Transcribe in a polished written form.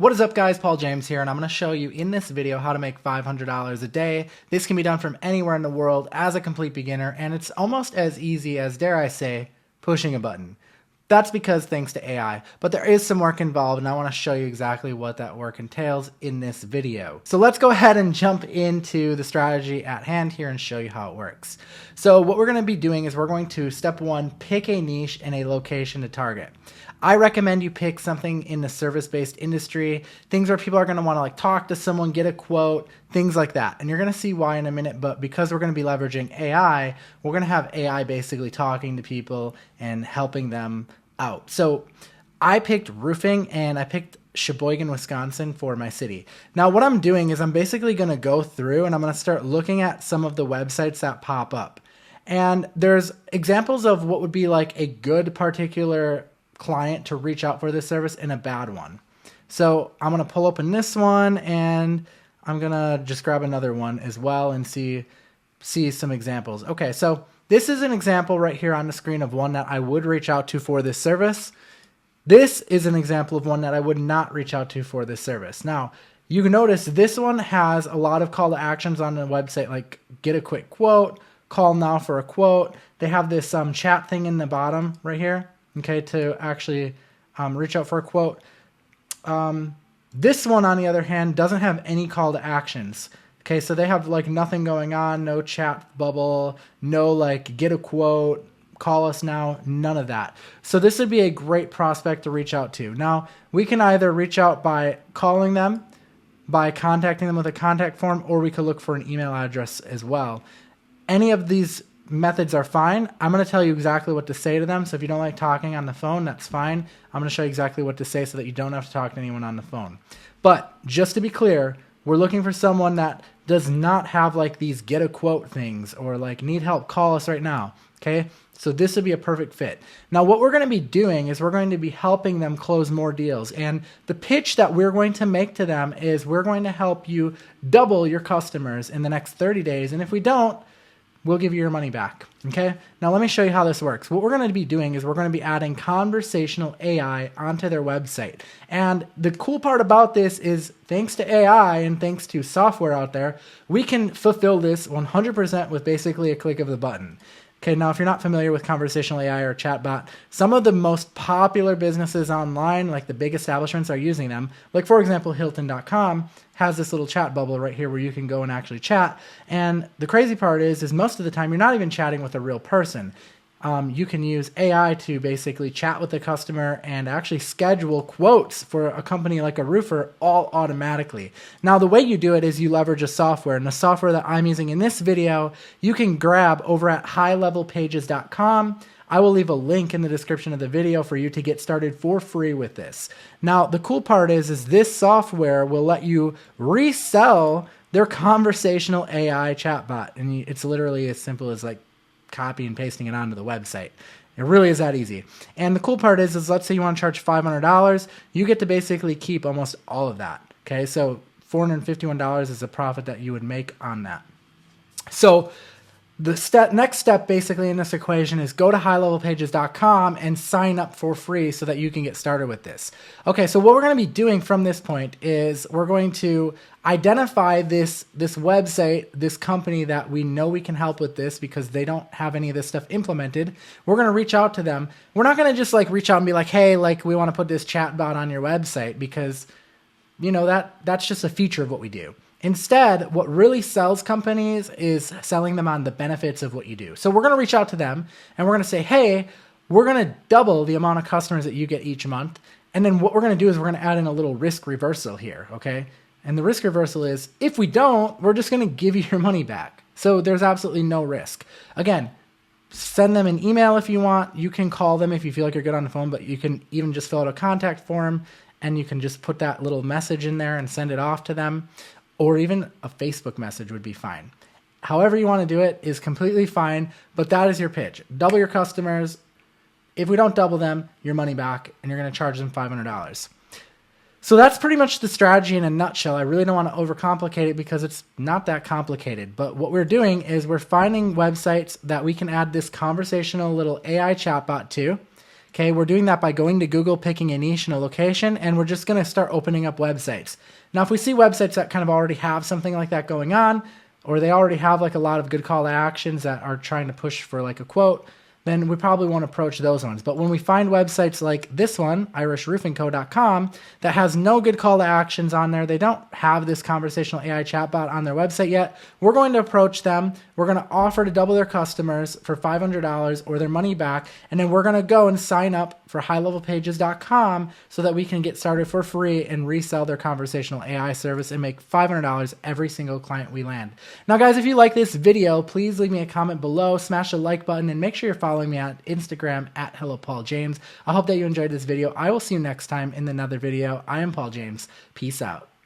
What is up guys, Paul James here, and I'm going to show you in this video how to make $500 a day. This can be done from anywhere in the world as a complete beginner, and it's almost as easy as, dare I say, pushing a button. That's because thanks to AI, but there is some work involved, and I want to show you exactly what that work entails in this video. So let's go ahead and jump into the strategy at hand here and show you how it works. So what we're going to be doing is we're going to, step one, pick a niche and a location to target. I recommend you pick something in the service-based industry, things where people are going to want to talk to someone, get a quote, things like that. And you're going to see why in a minute, but because we're going to be leveraging AI, we're going to have AI basically talking to people and helping them out. So I picked roofing and I picked Sheboygan, Wisconsin for my city. Now what I'm doing is I'm basically going to go through and I'm going to start looking at some of the websites that pop up. And there's examples of what would be like a good particular client to reach out for this service and a bad one. So I'm going to pull open this one and I'm going to just grab another one as well and see some examples. Okay, so this is an example right here on the screen of one that I would reach out to for this service. This is an example of one that I would not reach out to for this service. Now, you can notice this one has a lot of call to actions on the website, like get a quick quote, call now for a quote. They have this chat thing in the bottom right here. Okay, to actually reach out for a quote. This one, on the other hand, doesn't have any call to actions. Okay, so they have nothing going on, no chat bubble, no get a quote, call us now, none of that. So this would be a great prospect to reach out to. Now, we can either reach out by calling them, by contacting them with a contact form, or we could look for an email address as well. Any of these methods are fine. I'm going to tell you exactly what to say to them. So if you don't like talking on the phone, that's fine. I'm going to show you exactly what to say so that you don't have to talk to anyone on the phone. But just to be clear, we're looking for someone that does not have these get a quote things or need help, call us right now. Okay. So this would be a perfect fit. Now what we're going to be doing is we're going to be helping them close more deals. And the pitch that we're going to make to them is we're going to help you double your customers in the next 30 days. And if we don't, we'll give you your money back. Okay. Now let me show you how this works. What we're going to be doing is we're going to be adding conversational AI onto their website. And the cool part about this is thanks to AI and thanks to software out there, we can fulfill this 100% with basically a click of the button. Okay, now if you're not familiar with conversational AI or chatbot, some of the most popular businesses online, like the big establishments, are using them. Like for example, Hilton.com has this little chat bubble right here where you can go and actually chat. And the crazy part is most of the time you're not even chatting with a real person. You can use AI to basically chat with the customer and actually schedule quotes for a company like a roofer all automatically. Now, the way you do it is you leverage a software, and the software that I'm using in this video, you can grab over at highlevelpages.com. I will leave a link in the description of the video for you to get started for free with this. Now, the cool part is this software will let you resell their conversational AI chatbot. And it's literally as simple as copy and pasting it onto the website. It really is that easy. And the cool part is let's say you want to charge $500, you get to basically keep almost all of that. Okay, so $451 is the profit that you would make on that. So the next step basically in this equation is go to highlevelpages.com and sign up for free so that you can get started with this. Okay, so what we're going to be doing from this point is we're going to identify this website, this company that we know we can help with this because they don't have any of this stuff implemented. We're going to reach out to them. We're not going to just reach out and be like, hey, we want to put this chatbot on your website because, that's just a feature of what we do. Instead, what really sells companies is selling them on the benefits of what you do. So we're going to reach out to them and we're going to say, hey, we're going to double the amount of customers that you get each month. And then what we're going to do is we're going to add in a little risk reversal here, okay? And the risk reversal is if we don't, we're just going to give you your money back. So there's absolutely no risk. Again, send them an email if you want. You can call them if you feel like you're good on the phone, but you can even just fill out a contact form and you can just put that little message in there and send it off to them. Or even a Facebook message would be fine. However you want to do it is completely fine, but that is your pitch. Double your customers. If we don't double them, your money back, and you're going to charge them $500. So that's pretty much the strategy in a nutshell. I really don't want to overcomplicate it because it's not that complicated. But what we're doing is we're finding websites that we can add this conversational little AI chatbot to. Okay, we're doing that by going to Google, picking a niche and a location, and we're just going to start opening up websites. Now, if we see websites that kind of already have something like that going on, or they already have like a lot of good call to actions that are trying to push for like a quote, then we probably won't approach those ones. But when we find websites like this one, irishroofingco.com, that has no good call to actions on there, they don't have this conversational AI chatbot on their website yet, we're going to approach them. We're going to offer to double their customers for $500 or their money back. And then we're going to go and sign up for highlevelpages.com so that we can get started for free and resell their conversational AI service and make $500 every single client we land. Now, guys, if you like this video, please leave me a comment below, smash the like button, and make sure you're following me on Instagram at HelloPaulJames. I hope that you enjoyed this video. I will see you next time in another video. I am Paul James. Peace out.